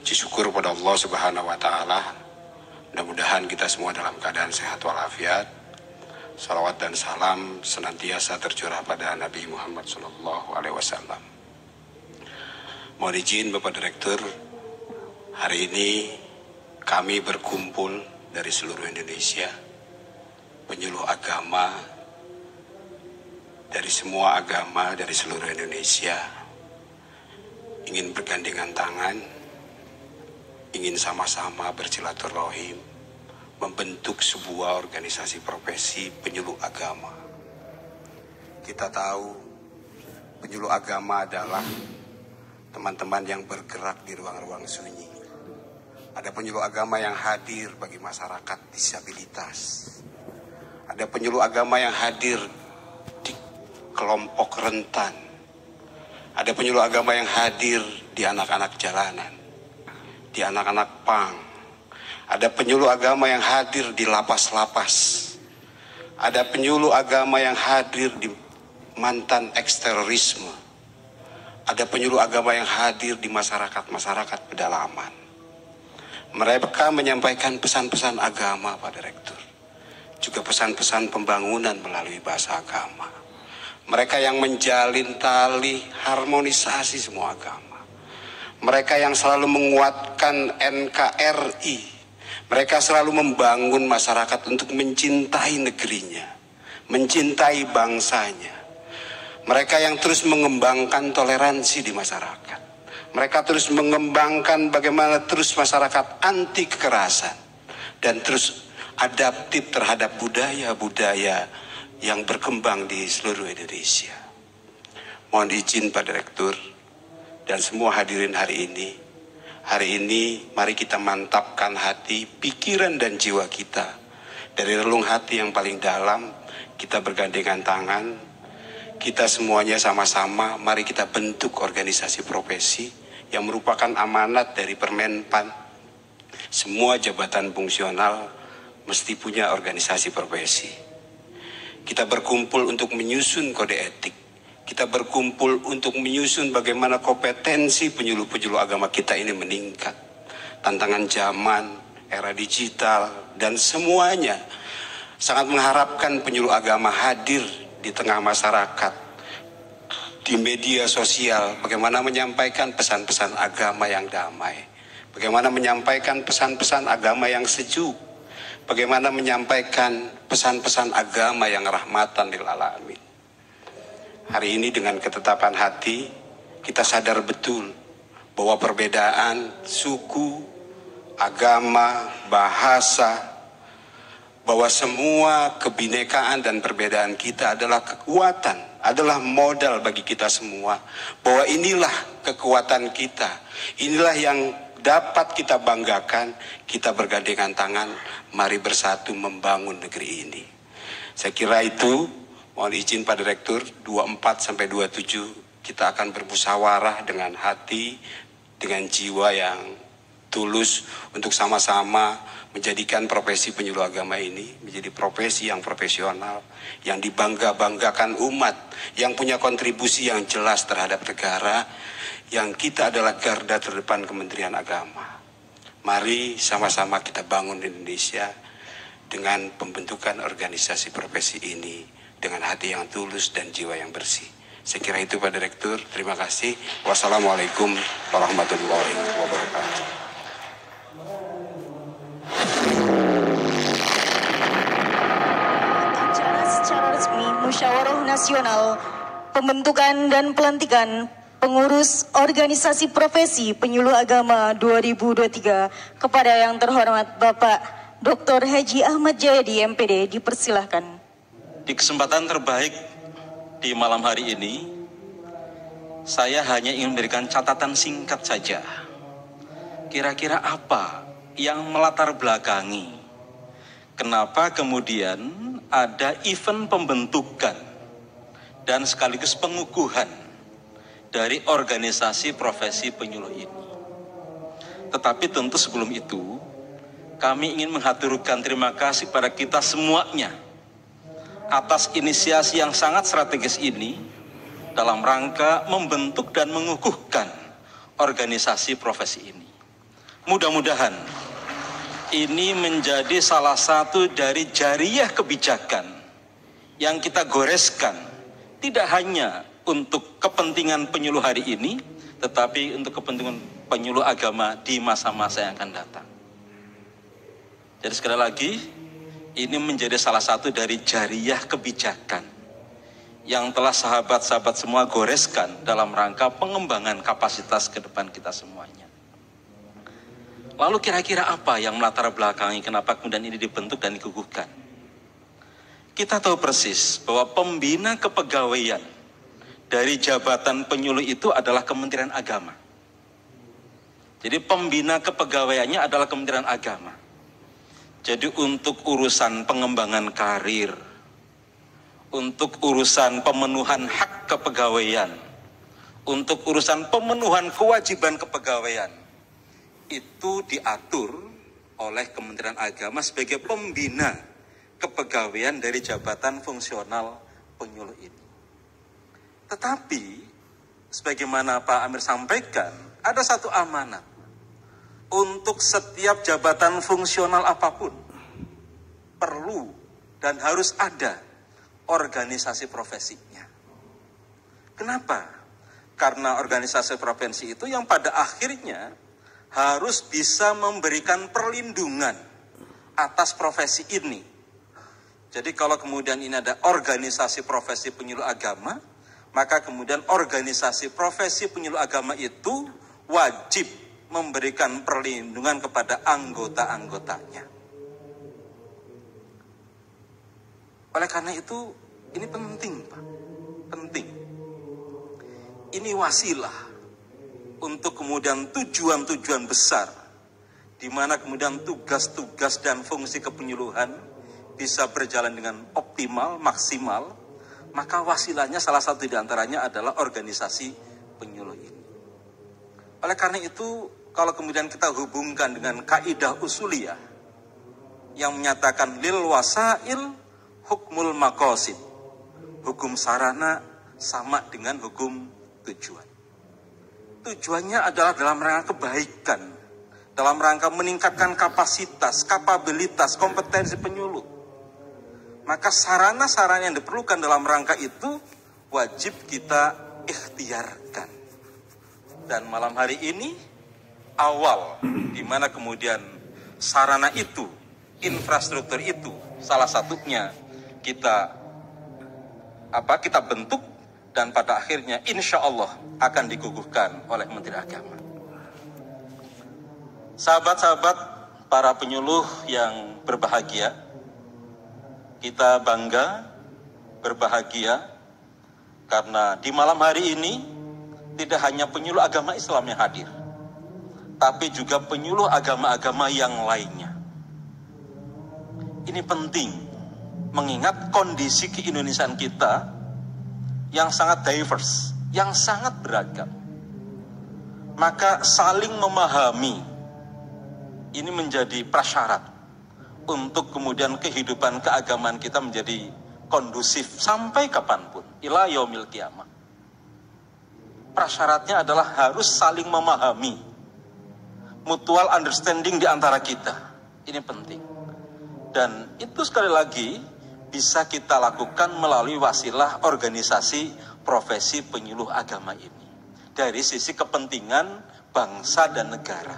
Puji syukur pada Allah Subhanahu wa Ta'ala. Mudah-mudahan kita semua dalam keadaan sehat walafiat. Salawat dan salam senantiasa tercurah pada Nabi Muhammad SAW. Mohon izin Bapak Direktur, hari ini kami berkumpul dari seluruh Indonesia, penyuluh agama dari semua agama dari seluruh Indonesia, ingin bergandengan tangan, ingin sama-sama bersilaturahim, membentuk sebuah organisasi profesi penyuluh agama. Kita tahu penyuluh agama adalah teman-teman yang bergerak di ruang-ruang sunyi. Ada penyuluh agama yang hadir bagi masyarakat disabilitas. Ada penyuluh agama yang hadir di kelompok rentan. Ada penyuluh agama yang hadir di anak-anak jalanan, di anak-anak pang. Ada penyuluh agama yang hadir di lapas-lapas. Ada penyuluh agama yang hadir di mantan eksterorisme. Ada penyuluh agama yang hadir di masyarakat-masyarakat pedalaman. Mereka menyampaikan pesan-pesan agama, Pak Direktur. Juga pesan-pesan pembangunan melalui bahasa agama. Mereka yang menjalin tali harmonisasi semua agama. Mereka yang selalu menguatkan NKRI. Mereka selalu membangun masyarakat untuk mencintai negerinya, mencintai bangsanya. Mereka yang terus mengembangkan toleransi di masyarakat. Mereka terus mengembangkan bagaimana terus masyarakat anti kekerasan dan terus adaptif terhadap budaya-budaya yang berkembang di seluruh Indonesia. Mohon izin Pak Direktur dan semua hadirin hari ini. Hari ini mari kita mantapkan hati, pikiran dan jiwa kita. Dari relung hati yang paling dalam, kita bergandengan tangan. Kita semuanya sama-sama, mari kita bentuk organisasi profesi yang merupakan amanat dari Permenpan. Semua jabatan fungsional mesti punya organisasi profesi. Kita berkumpul untuk menyusun kode etik. Kita berkumpul untuk menyusun bagaimana kompetensi penyuluh-penyuluh agama kita ini meningkat. Tantangan zaman, era digital, dan semuanya sangat mengharapkan penyuluh agama hadir di tengah masyarakat, di media sosial, bagaimana menyampaikan pesan-pesan agama yang damai, bagaimana menyampaikan pesan-pesan agama yang sejuk, bagaimana menyampaikan pesan-pesan agama yang rahmatan lil alamin. Hari ini dengan ketetapan hati, kita sadar betul bahwa perbedaan suku, agama, bahasa, bahwa semua kebinekaan dan perbedaan kita adalah kekuatan, adalah modal bagi kita semua. Bahwa inilah kekuatan kita, inilah yang dapat kita banggakan. Kita bergandengan tangan, mari bersatu membangun negeri ini. Saya kira itu, mohon izin Pak Direktur, 24-27 kita akan bermusyawarah dengan hati, dengan jiwa yang tulus untuk sama-sama menjadikan profesi penyuluh agama ini menjadi profesi yang profesional, yang dibangga-banggakan umat, yang punya kontribusi yang jelas terhadap negara, yang kita adalah garda terdepan Kementerian Agama. Mari sama-sama kita bangun Indonesia dengan pembentukan organisasi profesi ini dengan hati yang tulus dan jiwa yang bersih. Saya kira itu Pak Direktur. Terima kasih. Wassalamualaikum warahmatullahi wabarakatuh. Secara resmi Musyawarah Nasional Pembentukan dan Pelantikan Pengurus Organisasi Profesi Penyuluh Agama 2023 kepada yang terhormat Bapak Dr. Haji Ahmad Jayadi MPD dipersilahkan. Di kesempatan terbaik di malam hari ini, saya hanya ingin memberikan catatan singkat saja. Kira-kira apa yang melatar belakangi kenapa kemudian ada event pembentukan dan sekaligus pengukuhan dari organisasi profesi penyuluh ini. Tetapi tentu sebelum itu, kami ingin menghaturkan terima kasih pada kita semuanya atas inisiasi yang sangat strategis ini dalam rangka membentuk dan mengukuhkan organisasi profesi ini. mudah-mudahan ini menjadi salah satu dari jariyah kebijakan yang kita goreskan, tidak hanya untuk kepentingan penyuluh hari ini, tetapi untuk kepentingan penyuluh agama di masa-masa yang akan datang. Jadi sekali lagi, ini menjadi salah satu dari jariyah kebijakan yang telah sahabat-sahabat semua goreskan dalam rangka pengembangan kapasitas ke depan kita semuanya. Lalu kira-kira apa yang melatar belakangi kenapa kemudian ini dibentuk dan dikukuhkan? Kita tahu persis bahwa pembina kepegawaian dari jabatan penyuluh itu adalah Kementerian Agama. Jadi pembina kepegawaiannya adalah Kementerian Agama. Jadi untuk urusan pengembangan karir, untuk urusan pemenuhan hak kepegawaian, untuk urusan pemenuhan kewajiban kepegawaian, itu diatur oleh Kementerian Agama sebagai pembina kepegawaian dari jabatan fungsional penyuluh ini. Tetapi, sebagaimana Pak Amir sampaikan, ada satu amanat. Untuk setiap jabatan fungsional apapun, perlu dan harus ada organisasi profesinya. Kenapa? Karena organisasi profesi itu yang pada akhirnya harus bisa memberikan perlindungan atas profesi ini. Jadi kalau kemudian ini ada organisasi profesi penyuluh agama, maka kemudian organisasi profesi penyuluh agama itu wajib memberikan perlindungan kepada anggota-anggotanya. Oleh karena itu, ini penting, Pak. Penting. Ini wasilah untuk kemudian tujuan-tujuan besar, di mana kemudian tugas-tugas dan fungsi kepenyuluhan bisa berjalan dengan optimal, maksimal, maka wasilahnya salah satu di antaranya adalah organisasi penyuluh ini. Oleh karena itu, kalau kemudian kita hubungkan dengan kaidah usuliyah yang menyatakan lil wasail hukmul maqasid, hukum sarana sama dengan hukum tujuan. Tujuannya adalah dalam rangka kebaikan, dalam rangka meningkatkan kapasitas, kapabilitas, kompetensi penyuluh. Maka sarana-sarana yang diperlukan dalam rangka itu wajib kita ikhtiarkan. Dan malam hari ini awal di mana kemudian sarana itu, infrastruktur itu salah satunya kita bentuk dan pada akhirnya insya Allah akan dikukuhkan oleh Menteri Agama. Sahabat-sahabat para penyuluh yang berbahagia, kita bangga, berbahagia, karena di malam hari ini tidak hanya penyuluh agama Islam yang hadir, tapi juga penyuluh agama-agama yang lainnya. Ini penting, mengingat kondisi keindonesiaan kita yang sangat diverse, yang sangat beragam. Maka saling memahami, ini menjadi prasyarat untuk kemudian kehidupan keagamaan kita menjadi kondusif sampai kapanpun, ila yaumil qiyamah. Prasyaratnya adalah harus saling memahami, mutual understanding di antara kita. Ini penting. Dan itu sekali lagi bisa kita lakukan melalui wasilah organisasi profesi penyuluh agama ini. Dari sisi kepentingan bangsa dan negara.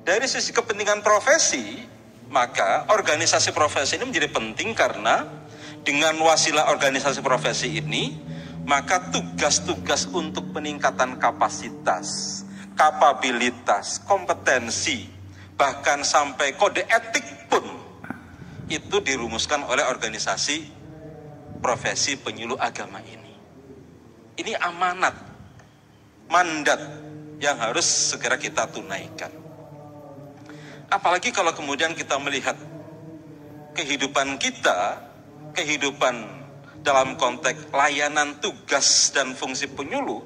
Dari sisi kepentingan profesi, maka organisasi profesi ini menjadi penting karena dengan wasilah organisasi profesi ini, maka tugas-tugas untuk peningkatan kapasitas, kapabilitas, kompetensi, bahkan sampai kode etik pun itu dirumuskan oleh organisasi profesi penyuluh agama ini. Ini amanat, mandat yang harus segera kita tunaikan. Apalagi kalau kemudian kita melihat kehidupan kita, kehidupan dalam konteks layanan tugas dan fungsi penyuluh,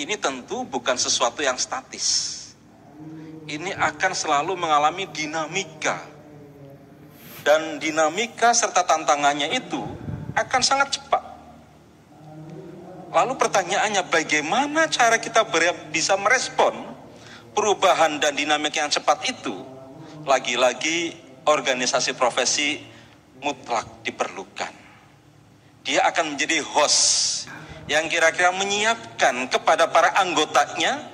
ini tentu bukan sesuatu yang statis. Ini akan selalu mengalami dinamika. Dan dinamika serta tantangannya itu akan sangat cepat. Lalu pertanyaannya, bagaimana cara kita bisa merespon perubahan dan dinamika yang cepat itu, lagi-lagi organisasi profesi mutlak diperlukan. Dia akan menjadi host yang kira-kira menyiapkan kepada para anggotanya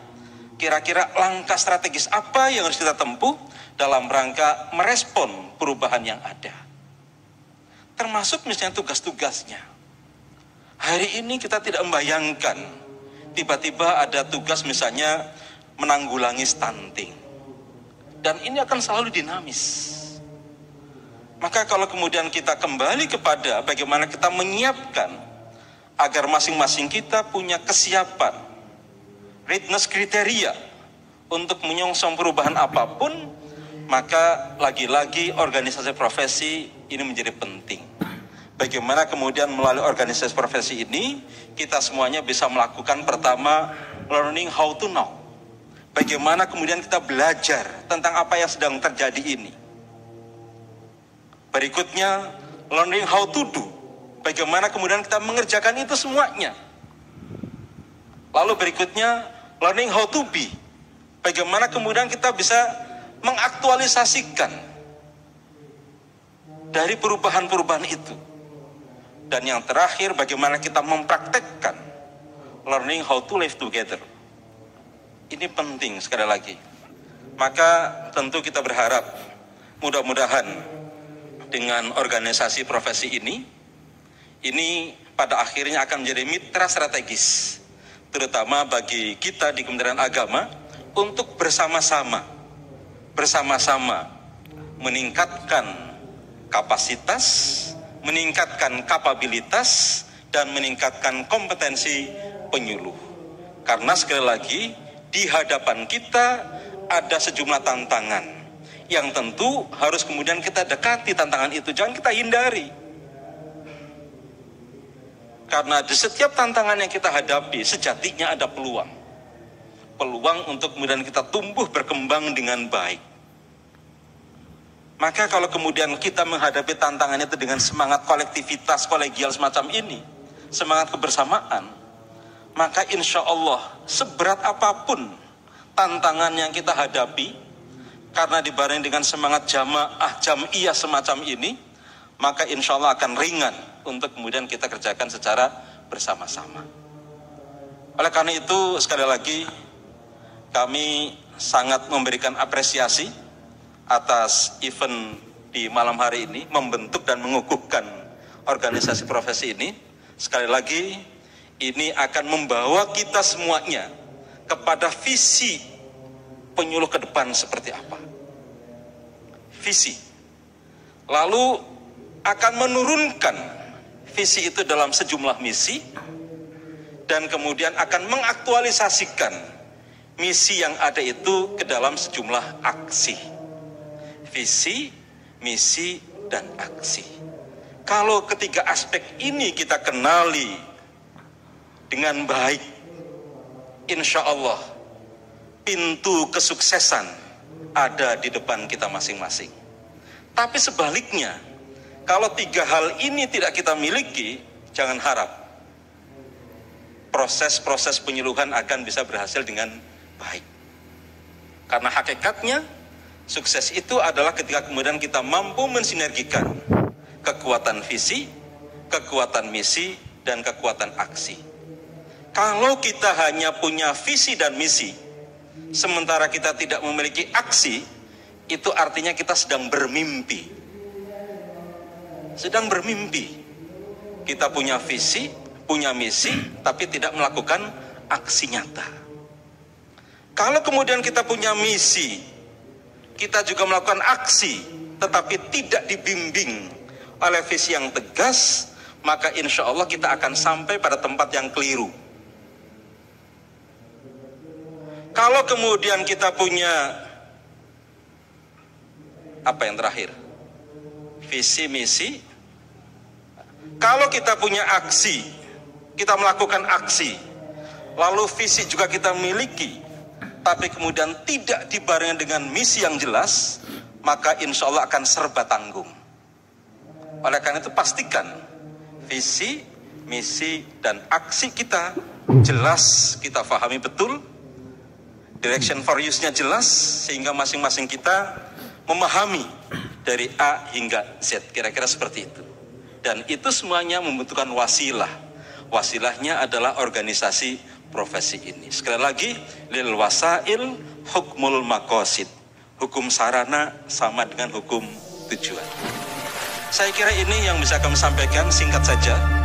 kira-kira langkah strategis apa yang harus kita tempuh dalam rangka merespon perubahan yang ada. Termasuk misalnya tugas-tugasnya. Hari ini kita tidak membayangkan tiba-tiba ada tugas misalnya menanggulangi stunting. Dan ini akan selalu dinamis. Maka kalau kemudian kita kembali kepada bagaimana kita menyiapkan agar masing-masing kita punya kesiapan, readiness kriteria untuk menyongsong perubahan apapun, maka lagi-lagi organisasi profesi ini menjadi penting. Bagaimana kemudian melalui organisasi profesi ini, kita semuanya bisa melakukan pertama, learning how to know. Bagaimana kemudian kita belajar tentang apa yang sedang terjadi ini. Berikutnya, learning how to do. Bagaimana kemudian kita mengerjakan itu semuanya. Lalu berikutnya, learning how to be. Bagaimana kemudian kita bisa mengaktualisasikan dari perubahan-perubahan itu. Dan yang terakhir, bagaimana kita mempraktekkan learning how to live together. Ini penting sekali lagi. Maka tentu kita berharap mudah-mudahan dengan organisasi profesi ini pada akhirnya akan menjadi mitra strategis, terutama bagi kita di Kementerian Agama untuk bersama-sama meningkatkan kapasitas, meningkatkan kapabilitas, dan meningkatkan kompetensi penyuluh. Karena sekali lagi, di hadapan kita ada sejumlah tantangan yang tentu harus kemudian kita dekati tantangan itu, jangan kita hindari. Karena di setiap tantangan yang kita hadapi, sejatinya ada peluang. Peluang untuk kemudian kita tumbuh berkembang dengan baik. Maka kalau kemudian kita menghadapi tantangan itu dengan semangat kolektivitas, kolegial semacam ini, semangat kebersamaan, maka insya Allah seberat apapun tantangan yang kita hadapi, karena dibarengi dengan semangat jam'iyah semacam ini, maka insya Allah akan ringan untuk kemudian kita kerjakan secara bersama-sama. Oleh karena itu, sekali lagi, kami sangat memberikan apresiasi atas event di malam hari ini, membentuk dan mengukuhkan organisasi profesi ini. Sekali lagi, ini akan membawa kita semuanya kepada visi penyuluh ke depan seperti apa. Visi. Lalu akan menurunkan visi itu dalam sejumlah misi, dan kemudian akan mengaktualisasikan misi yang ada itu ke dalam sejumlah aksi. Visi, misi, dan aksi. Kalau ketiga aspek ini kita kenali dengan baik, insya Allah pintu kesuksesan ada di depan kita masing-masing. Tapi sebaliknya, kalau tiga hal ini tidak kita miliki, jangan harap proses-proses penyuluhan akan bisa berhasil dengan baik. Karena hakikatnya, sukses itu adalah ketika kemudian kita mampu mensinergikan kekuatan visi, kekuatan misi, dan kekuatan aksi. Kalau kita hanya punya visi dan misi, sementara kita tidak memiliki aksi, itu artinya kita sedang bermimpi. Sedang bermimpi. Kita punya visi, punya misi, tapi tidak melakukan aksi nyata. Kalau kemudian kita punya misi, kita juga melakukan aksi, tetapi tidak dibimbing oleh visi yang tegas, maka insya Allah kita akan sampai pada tempat yang keliru. Kalau kemudian kita punya apa yang terakhir? Visi, misi. Kalau kita punya aksi, kita melakukan aksi, lalu visi juga kita miliki, tapi kemudian tidak dibarengi dengan misi yang jelas, maka insya Allah akan serba tanggung. Oleh karena itu pastikan visi, misi, dan aksi kita jelas, kita pahami betul, Direction for use-nya jelas, sehingga masing-masing kita memahami dari A hingga Z, kira-kira seperti itu. Dan itu semuanya membutuhkan wasilah. Wasilahnya adalah organisasi profesi ini. Sekali lagi, lil wasail hukmul maqasid. Hukum sarana sama dengan hukum tujuan. Saya kira ini yang bisa kami sampaikan, singkat saja.